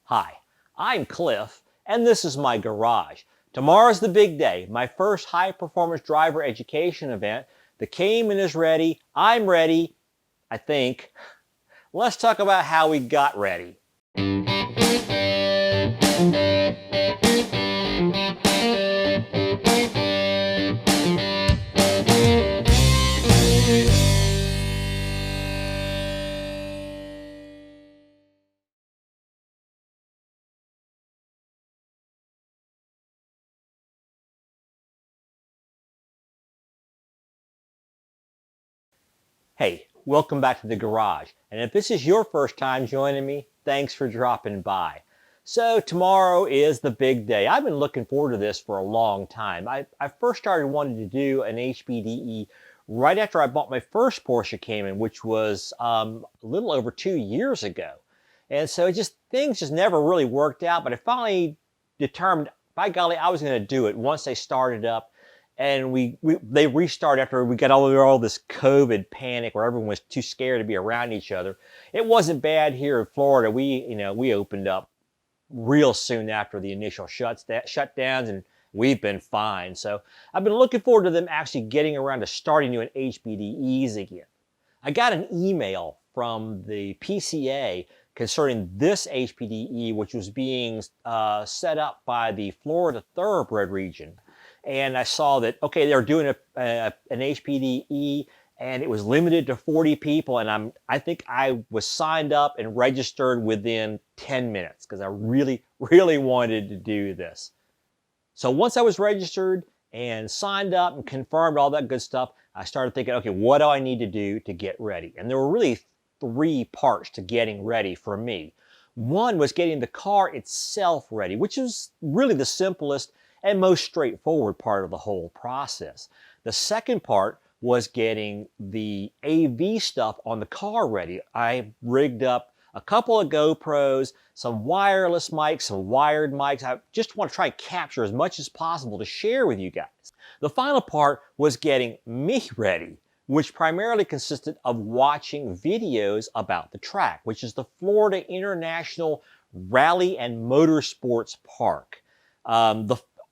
Hi, I'm Cliff, and this is my garage. Tomorrow's the big day, my first high-performance driver education event. The Cayman is ready, I'm ready, I think. Let's talk about how we got ready. Hey, welcome back to the garage. And if this is your first time joining me, thanks for dropping by. So tomorrow is the big day. I've been looking forward to this for a long time. I first started wanting to do an HPDE right after I bought my first Porsche Cayman, which was a little over 2 years ago. And so things just never really worked out, but I finally determined, by golly, I was going to do it once they started up. And they restarted after we got all this COVID panic where everyone was too scared to be around each other. It wasn't bad here in Florida. We opened up real soon after the initial shutdowns, and we've been fine. So I've been looking forward to them actually getting around to starting doing HPDEs again. I got an email from the PCA concerning this HPDE, which was being set up by the Florida Thoroughbred region. And I saw that, okay, they were doing an HPDE, and it was limited to 40 people, and I think I was signed up and registered within 10 minutes because I really, really wanted to do this. So once I was registered and signed up and confirmed all that good stuff, I started thinking, okay, what do I need to do to get ready? And there were really 3 parts to getting ready for me. One was getting the car itself ready, which is really the simplest and most straightforward part of the whole process. The second part was getting the AV stuff on the car ready. I rigged up a couple of GoPros, some wireless mics, some wired mics. I just want to try and capture as much as possible to share with you guys. The final part was getting me ready, which primarily consisted of watching videos about the track, which is the Florida International Rally and Motorsports Park.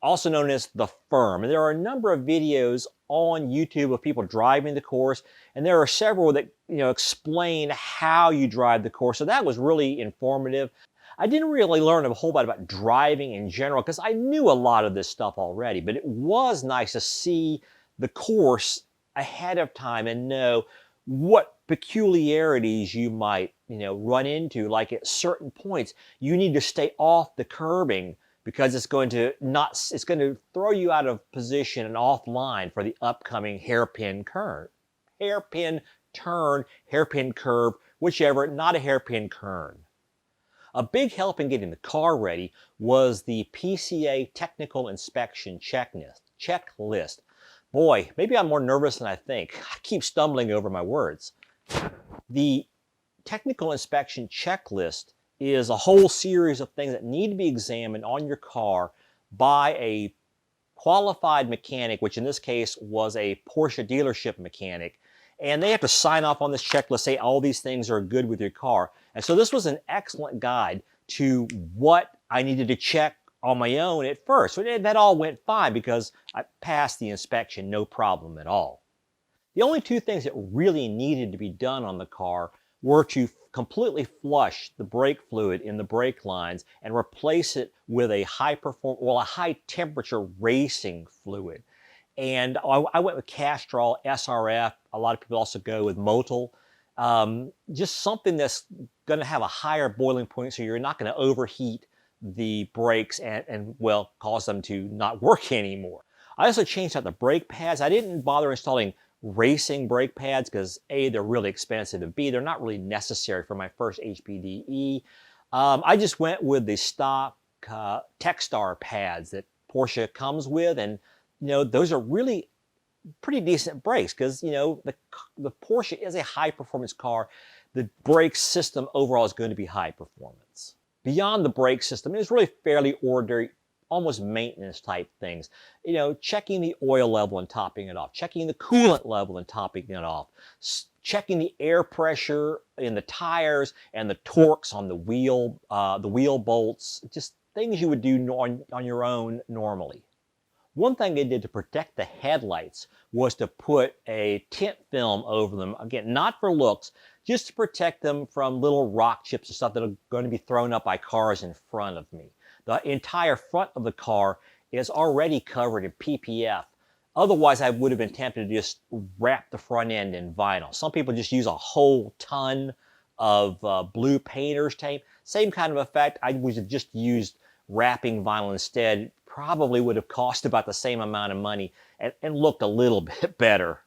Also known as the Firm. And there are a number of videos on YouTube of people driving the course, and there are several that explain how you drive the course. So that was really informative. I didn't really learn a whole lot about driving in general because I knew a lot of this stuff already, but it was nice to see the course ahead of time and know what peculiarities you might run into. Like at certain points, you need to stay off the curbing because it's going to throw you out of position and offline for the upcoming hairpin turn, hairpin curve, whichever, not a hairpin turn. A big help in getting the car ready was the PCA Technical Inspection Checklist. Boy, maybe I'm more nervous than I think. I keep stumbling over my words. The Technical Inspection Checklist is a whole series of things that need to be examined on your car by a qualified mechanic, which in this case was a Porsche dealership mechanic. And they have to sign off on this checklist, say all these things are good with your car. And so this was an excellent guide to what I needed to check on my own at first. So that all went fine because I passed the inspection, no problem at all. The only 2 things that really needed to be done on the car were to completely flush the brake fluid in the brake lines and replace it with a high temperature racing fluid. And I went with Castrol SRF. A lot of people also go with Motul. Just something that's going to have a higher boiling point so you're not going to overheat the brakes and cause them to not work anymore. I also changed out the brake pads. I didn't bother installing racing brake pads because A, they're really expensive, and B, they're not really necessary for my first HPDE. I just went with the stock Techstar pads that Porsche comes with, and those are really pretty decent brakes because the Porsche is a high performance car. The brake system overall is going to be high performance. Beyond the brake system, it's really fairly ordinary, almost maintenance type things. Checking the oil level and topping it off, checking the coolant level and topping it off, checking the air pressure in the tires and the torques on the wheel bolts, just things you would do on your own normally. One thing they did to protect the headlights was to put a tint film over them. Again, not for looks, just to protect them from little rock chips and stuff that are going to be thrown up by cars in front of me. The entire front of the car is already covered in PPF. Otherwise, I would have been tempted to just wrap the front end in vinyl. Some people just use a whole ton of blue painter's tape. Same kind of effect. I would have just used wrapping vinyl instead. Probably would have cost about the same amount of money and looked a little bit better.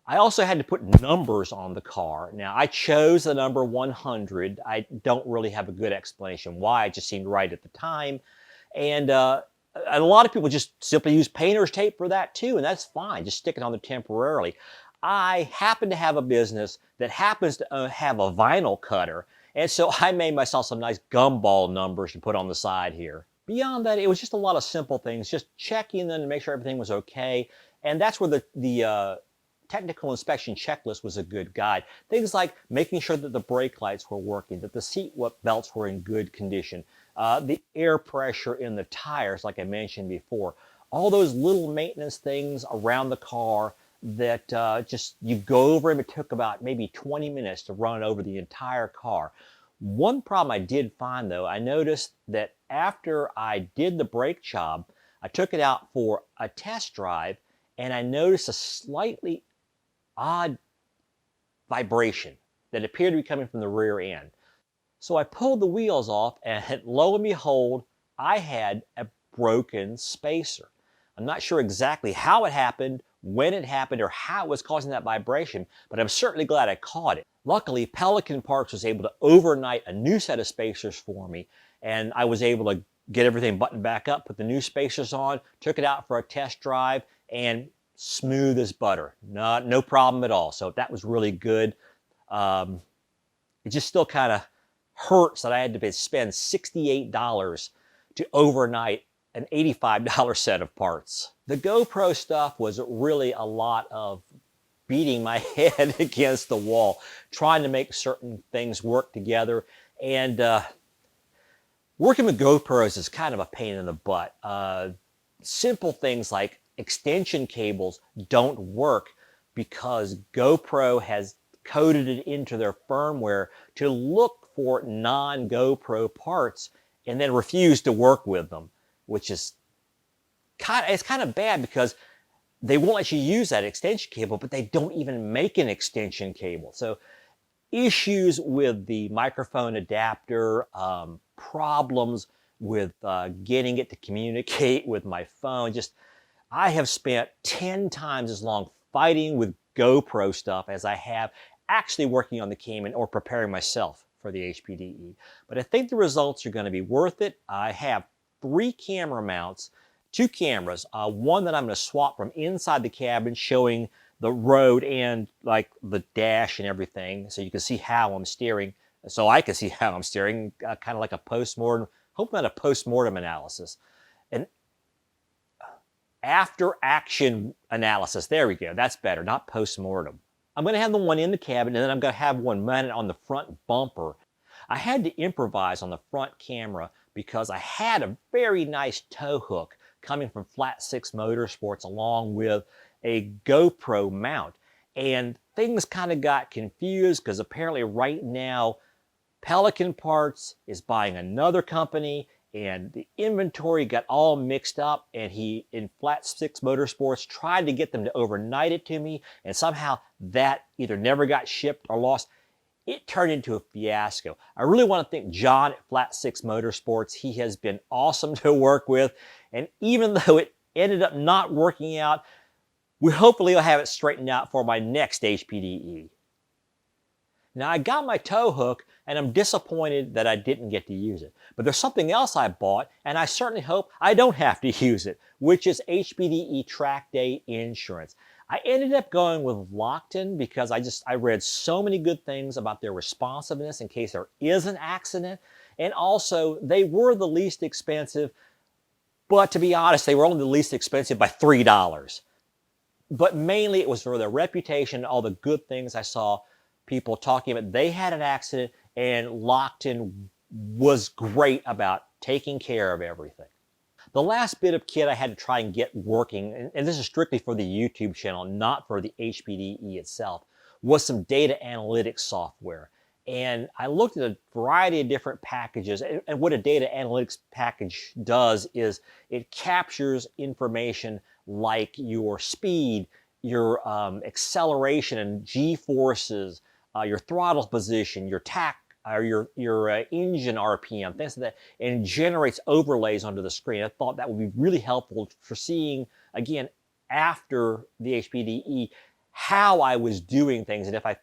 I also had to put numbers on the car. Now, I chose the number 100. I don't really have a good explanation why. It just seemed right at the time. And a lot of people just simply use painter's tape for that too, and that's fine. Just stick it on there temporarily. I happen to have a business that happens to have a vinyl cutter, and so I made myself some nice gumball numbers to put on the side here. Beyond that, it was just a lot of simple things, just checking them to make sure everything was okay. And that's where the technical inspection checklist was a good guide. Things like making sure that the brake lights were working, that the seat belts were in good condition, the air pressure in the tires, like I mentioned before. All those little maintenance things around the car that just you go over them. It took about maybe 20 minutes to run over the entire car. One problem I did find, though, I noticed that after I did the brake job, I took it out for a test drive, and I noticed a slightly odd vibration that appeared to be coming from the rear end. So I pulled the wheels off, and lo and behold, I had a broken spacer. I'm not sure exactly how it happened, when it happened, or how it was causing that vibration, but I'm certainly glad I caught it. Luckily, Pelican Parts was able to overnight a new set of spacers for me, and I was able to get everything buttoned back up, put the new spacers on, took it out for a test drive, and smooth as butter. No problem at all. So that was really good. It just still kind of hurts that I had to spend $68 to overnight an $85 set of parts. The GoPro stuff was really a lot of beating my head against the wall, trying to make certain things work together. And working with GoPros is kind of a pain in the butt. Simple things like extension cables don't work because GoPro has coded it into their firmware to look for non-GoPro parts and then refuse to work with them, which is kind of bad because they won't let you use that extension cable, but they don't even make an extension cable. So issues with the microphone adapter, problems with getting it to communicate with my phone. Just, I have spent 10 times as long fighting with GoPro stuff as I have actually working on the Cayman or preparing myself for the HPDE. But I think the results are going to be worth it. I have 3 camera mounts, 2 cameras, one that I'm going to swap from inside the cabin showing the road and like the dash and everything, so you can see how I'm steering, so I can see how I'm steering, kind of like a post-mortem, hope not a post-mortem analysis. An after-action analysis, there we go, that's better, not post-mortem. I'm going to have the one in the cabin, and then I'm going to have one mounted on the front bumper. I had to improvise on the front camera because I had a very nice tow hook coming from Flat 6 Motorsports along with a GoPro mount. And things kind of got confused because apparently right now Pelican Parts is buying another company and the inventory got all mixed up, and he, in Flat 6 Motorsports, tried to get them to overnight it to me, and somehow that either never got shipped or lost. It turned into a fiasco. I really want to thank John at Flat 6 Motorsports. He has been awesome to work with, and even though it ended up not working out, we hopefully will have it straightened out for my next HPDE. Now, I got my tow hook, and I'm disappointed that I didn't get to use it. But there's something else I bought, and I certainly hope I don't have to use it, which is HPDE track day insurance. I ended up going with Lockton because I read so many good things about their responsiveness in case there is an accident. And also, they were the least expensive, but to be honest, they were only the least expensive by $3. But mainly it was for their reputation, all the good things I saw people talking about they had an accident, and Lockton was great about taking care of everything. The last bit of kit I had to try and get working, and this is strictly for the YouTube channel, not for the HPDE itself, was some data analytics software. And I looked at a variety of different packages, and what a data analytics package does is it captures information like your speed, your acceleration and G-forces, your throttle position, your tach, or your engine RPM, things like that, and generates overlays onto the screen. I thought that would be really helpful for seeing, again, after the HPDE, how I was doing things, and if I,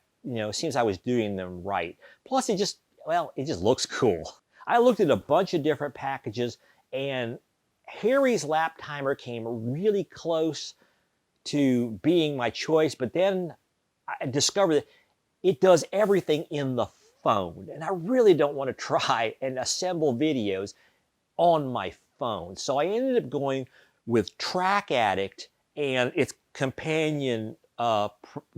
seems I was doing them right. Plus, it just looks cool. I looked at a bunch of different packages, and Harry's lap timer came really close to being my choice, but then I discovered that it does everything in the phone, and I really don't want to try and assemble videos on my phone. So I ended up going with Track Addict and its companion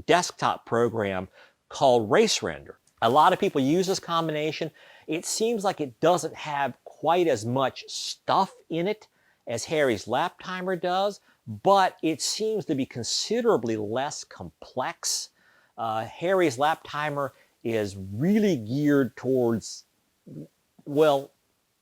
desktop program called Race Render. A lot of people use this combination. It seems like it doesn't have quite as much stuff in it as Harry's lap timer does, but it seems to be considerably less complex. Harry's lap timer is really geared towards, well,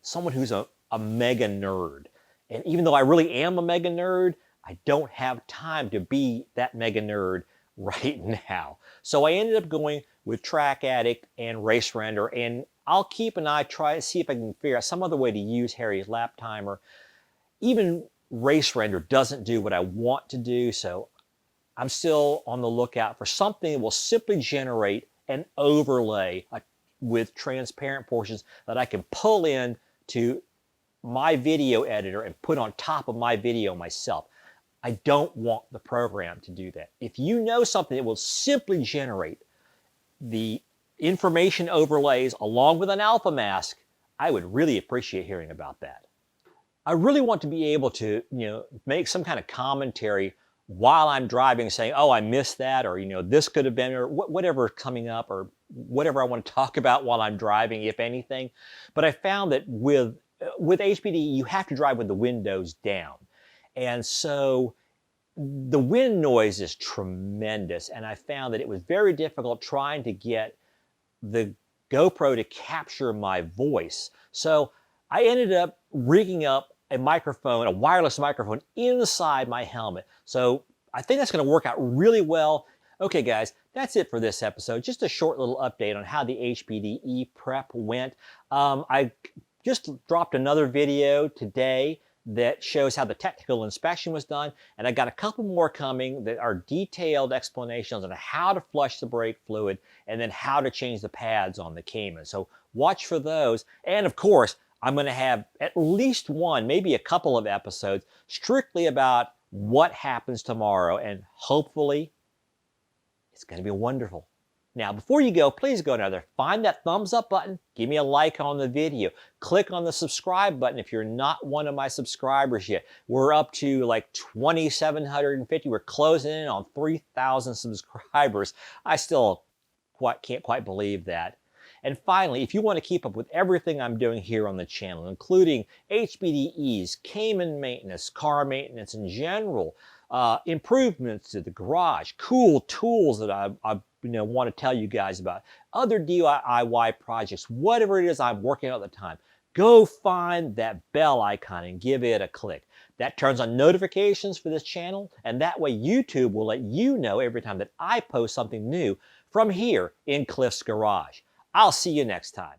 someone who's a mega nerd. And even though I really am a mega nerd, I don't have time to be that mega nerd right now. So I ended up going with Track Addict and Race Render, and I'll keep an eye, try to see if I can figure out some other way to use Harry's lap timer. Even Race Render doesn't do what I want to do, so I'm still on the lookout for something that will simply generate an overlay with transparent portions that I can pull in to my video editor and put on top of my video myself. I don't want the program to do that. If you know something that will simply generate the information overlays along with an alpha mask, I would really appreciate hearing about that. I really want to be able to, make some kind of commentary while I'm driving, saying, oh, I missed that, or, this could have been, or whatever coming up, or whatever I want to talk about while I'm driving, if anything. But I found that with HPDE, you have to drive with the windows down. And so the wind noise is tremendous. And I found that it was very difficult trying to get the GoPro to capture my voice. So I ended up rigging up a microphone, a wireless microphone inside my helmet. So I think that's going to work out really well. Okay, guys, that's it for this episode. Just a short little update on how the HPDE prep went. I just dropped another video today that shows how the technical inspection was done, and I got a couple more coming that are detailed explanations on how to flush the brake fluid and then how to change the pads on the Cayman. So watch for those. And of course, I'm going to have at least one, maybe a couple of episodes strictly about what happens tomorrow, and hopefully it's going to be wonderful. Now, before you go, please go down there, find that thumbs up button, give me a like on the video, click on the subscribe button if you're not one of my subscribers yet. We're up to like 2,750. We're closing in on 3,000 subscribers. I still can't quite believe that. And finally, if you want to keep up with everything I'm doing here on the channel, including HPDEs, Cayman maintenance, car maintenance in general, improvements to the garage, cool tools that I want to tell you guys about, other DIY projects, whatever it is I'm working on at the time, go find that bell icon and give it a click. That turns on notifications for this channel, and that way YouTube will let you know every time that I post something new from here in Cliff's Garage. I'll see you next time.